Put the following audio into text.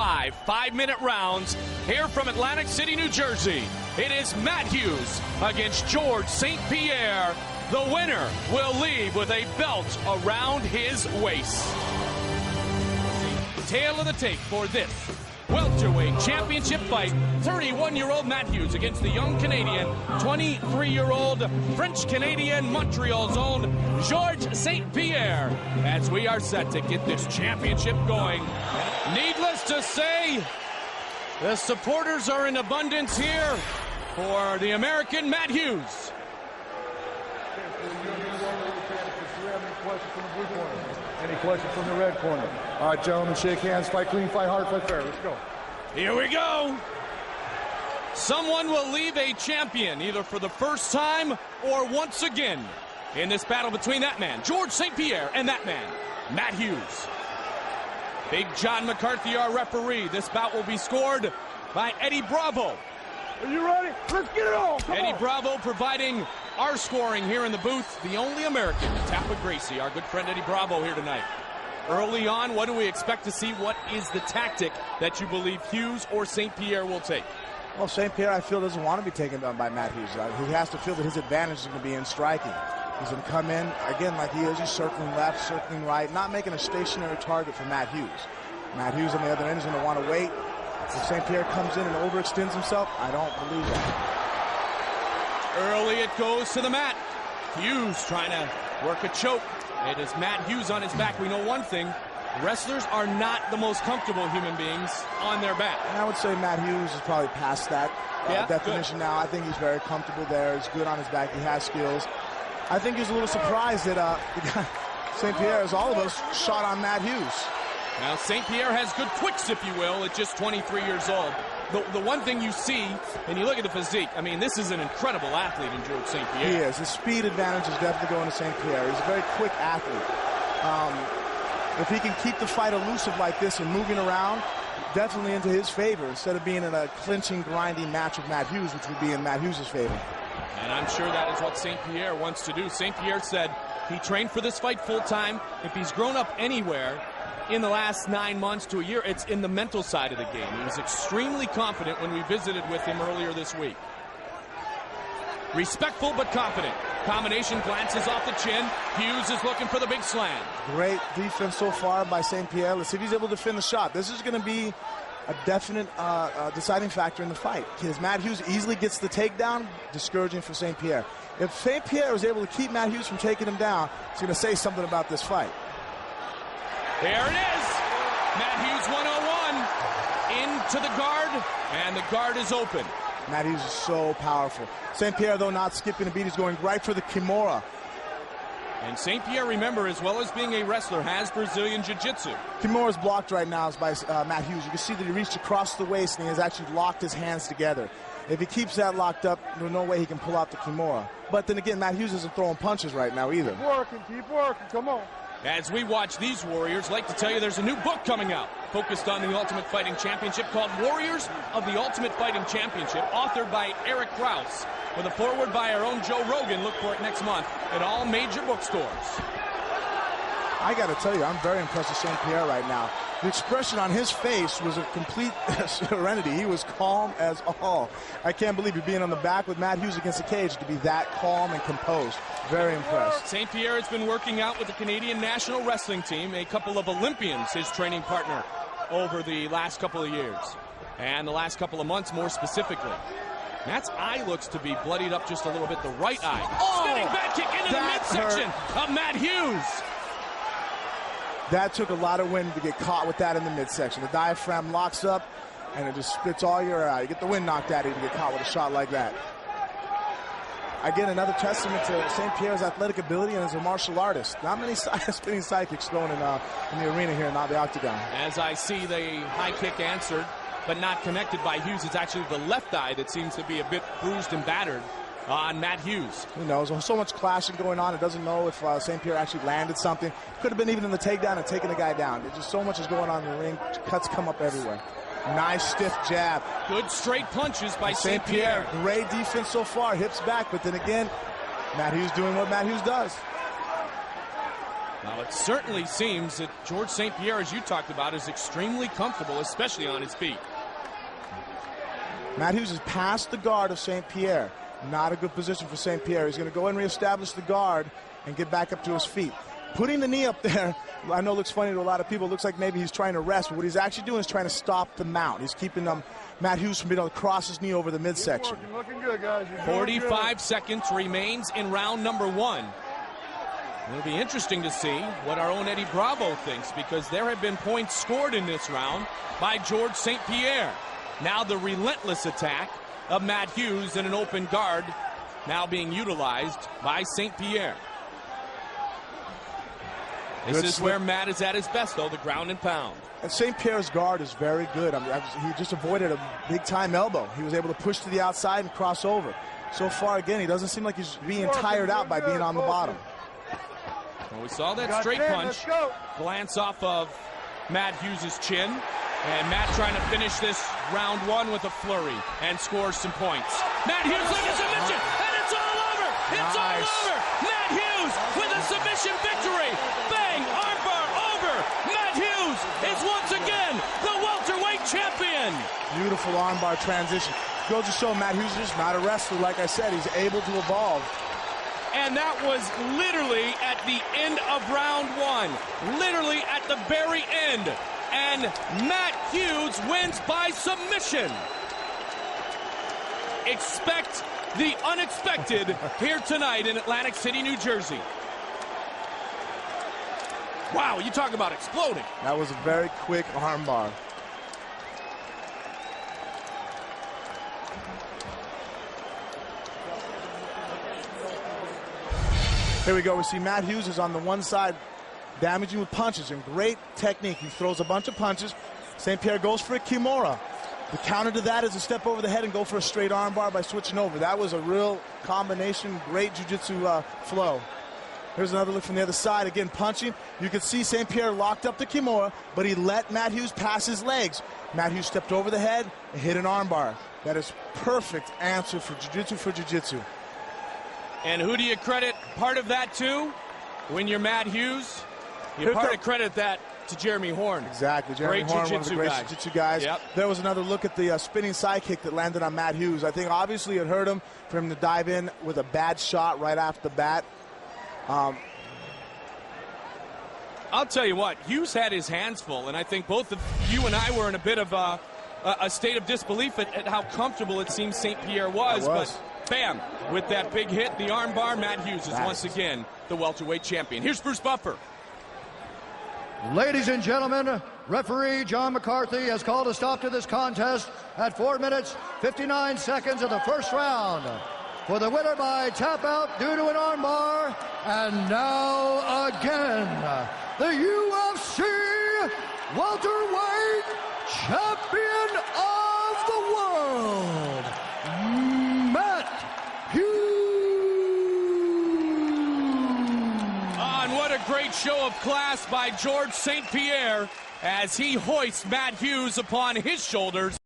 5-minute rounds here from Atlantic City, New Jersey. It is Matt Hughes against George St. Pierre. The winner will leave with a belt around his waist. Tail of the tape for this welterweight championship fight. 31-year-old Matt Hughes against the young Canadian, 23-year-old French-Canadian Montreal's own George St. Pierre, as we are set to get this championship going. Needless to say, the supporters are in abundance here for the American Matt Hughes. Any questions from the red corner? All right, gentlemen, shake hands, fight clean, fight hard, fight fair. Let's go. Here we go. Someone will leave a champion, either for the first time or once again, in this battle between that man, George St. Pierre, and that man, Matt Hughes. Big John McCarthy, our referee. This bout will be scored by Eddie Bravo. Are you ready? Let's get it on. Eddie Bravo providing our scoring here in the booth. The only American to tap with Gracie, our good friend Eddie Bravo here tonight. Early on, what do we expect to see? What is the tactic that you believe Hughes or St. Pierre will take? Well, St. Pierre, I feel, doesn't want to be taken down by Matt Hughes. He has to feel that his advantage is going to be in striking. He's going to come in, again, like he is. He's circling left, circling right, not making a stationary target for Matt Hughes. Matt Hughes on the other end is going to want to wait. If St. Pierre comes in and overextends himself, I don't believe that. Early it goes to the mat. Hughes trying to work a choke. It is Matt Hughes on his back. We know one thing. Wrestlers are not the most comfortable human beings on their back. And I would say Matt Hughes is probably past that definition now. I think he's very comfortable there. He's good on his back. He has skills. I think he's a little surprised that St. Pierre, as all of us, shot on Matt Hughes. Now, St. Pierre has good twicks, if you will, at just 23 years old. The one thing you see, and you look at the physique, I mean, this is an incredible athlete in George St. Pierre. He is. His speed advantage is definitely going to St. Pierre. He's a very quick athlete. If he can keep the fight elusive like this and moving around, definitely into his favor, instead of being in a clinching, grinding match with Matt Hughes, which would be in Matt Hughes' favor. And I'm sure that is what St. Pierre wants to do. St. Pierre said he trained for this fight full-time. If he's grown up anywhere in the last 9 months to a year, it's in the mental side of the game. He was extremely confident when we visited with him earlier this week. Respectful but confident. Combination glances off the chin. Hughes is looking for the big slam. Great defense so far by St. Pierre. Let's see if he's able to defend the shot. This is going to be a definite deciding factor in the fight, because Matt Hughes easily gets the takedown, discouraging for St. Pierre. If St. Pierre is able to keep Matt Hughes from taking him down, it's going to say something about this fight. There it is. Matt Hughes 101 into the guard, and the guard is open. Matt Hughes is so powerful. St. Pierre, though, not skipping a beat. He's going right for the Kimura. And St. Pierre, remember, as well as being a wrestler, has Brazilian Jiu-Jitsu. Kimura's blocked right now by Matt Hughes. You can see that he reached across the waist and he has actually locked his hands together. If he keeps that locked up, there's no way he can pull out the Kimura. But then again, Matt Hughes isn't throwing punches right now either. Keep working, come on. As we watch these warriors, I'd like to tell you there's a new book coming out focused on the Ultimate Fighting Championship called Warriors of the Ultimate Fighting Championship, authored by Eric Krause, with a foreword by our own Joe Rogan. Look for it next month at all major bookstores. I got to tell you, I'm very impressed with St. Pierre right now. The expression on his face was of complete serenity. He was calm as all. I can't believe it, being on the back with Matt Hughes against the cage, to be that calm and composed. Very impressed. St. Pierre has been working out with the Canadian national wrestling team, a couple of Olympians, his training partner, over the last couple of years. And the last couple of months, more specifically. Matt's eye looks to be bloodied up just a little bit, the right eye. Spinning back kick into the midsection of Matt Hughes. That took a lot of wind to get caught with that in the midsection. The diaphragm locks up, and it just spits all your eye. You get the wind knocked out of you to get caught with a shot like that. Again, another testament to St. Pierre's athletic ability and as a martial artist. Not many spinning sidekicks thrown in the arena here, not the octagon. As I see the high kick answered, but not connected by Hughes. It's actually the left eye that seems to be a bit bruised and battered on Matt Hughes. Who knows? So much clashing going on. It doesn't know if St. Pierre actually landed something. Could have been even in the takedown and taking the guy down. There's just so much is going on in the ring. Cuts come up everywhere. Nice stiff jab. Good straight punches by St. Pierre. Great defense so far. Hips back, but then again, Matt Hughes doing what Matt Hughes does. Now, it certainly seems that George St. Pierre, as you talked about, is extremely comfortable, especially on his feet. Matt Hughes has passed the guard of St. Pierre. Not a good position for St. Pierre. He's going to go and reestablish the guard and get back up to his feet. Putting the knee up there, I know looks funny to a lot of people. It looks like maybe he's trying to rest, but what he's actually doing is trying to stop the mount. He's keeping Matt Hughes from being able to cross his knee over the midsection. Looking good, guys. 45 seconds remains in round number 1. It'll be interesting to see what our own Eddie Bravo thinks, because there have been points scored in this round by George St. Pierre. Now the relentless attack of Matt Hughes in an open guard now being utilized by St. Pierre. This is where Matt is at his best, though, the ground and pound. And St. Pierre's guard is very good. He just avoided a big-time elbow. He was able to push to the outside and cross over. So far, again, he doesn't seem like he's being tired out by being on the bottom. Well, we saw that straight punch glance off of Matt Hughes' chin. And Matt trying to finish this round 1 with a flurry and scores some points. Matt Hughes with a submission, and it's all over! It's all over! Matt Hughes with a submission victory! Bang! Armbar over! Matt Hughes is once again the welterweight champion! Beautiful armbar transition. Goes to show Matt Hughes is just not a wrestler. Like I said, he's able to evolve. And that was literally at the end of round 1. Literally at the very end. And Matt Hughes wins by submission. Expect the unexpected here tonight in Atlantic City, New Jersey. Wow, you talk about exploding. That was a very quick armbar. Here we go. We see Matt Hughes is on the one side, damaging with punches and great technique. He throws a bunch of punches. St. Pierre goes for a Kimura. The counter to that is a step over the head and go for a straight armbar by switching over. That was a real combination, great jiu-jitsu flow. Here's another look from the other side. Again, punching. You can see St. Pierre locked up the Kimura, but he let Matt Hughes pass his legs. Matt Hughes stepped over the head and hit an armbar. That is perfect answer for jiu-jitsu for jiu-jitsu. And who do you credit part of that to? When you're Matt Hughes, you part of credit that to Jeremy Horn. Exactly. Jeremy Horn, one of the great jiu-jitsu guys. Yep. There was another look at the spinning side kick that landed on Matt Hughes. I think obviously it hurt him for him to dive in with a bad shot right off the bat. I'll tell you what, Hughes had his hands full, and I think both of you and I were in a bit of a state of disbelief at how comfortable it seems St. Pierre was. But bam, with that big hit, the armbar, Matt Hughes is once again the welterweight champion. Here's Bruce Buffer. Ladies and gentlemen, referee John McCarthy has called a stop to this contest at 4 minutes, 59 seconds of the first round. For the winner by tap out due to an armbar, and now again, the UFC welterweight champion of the world, Matt Hughes. And what a great show of class by George St. Pierre as he hoists Matt Hughes upon his shoulders.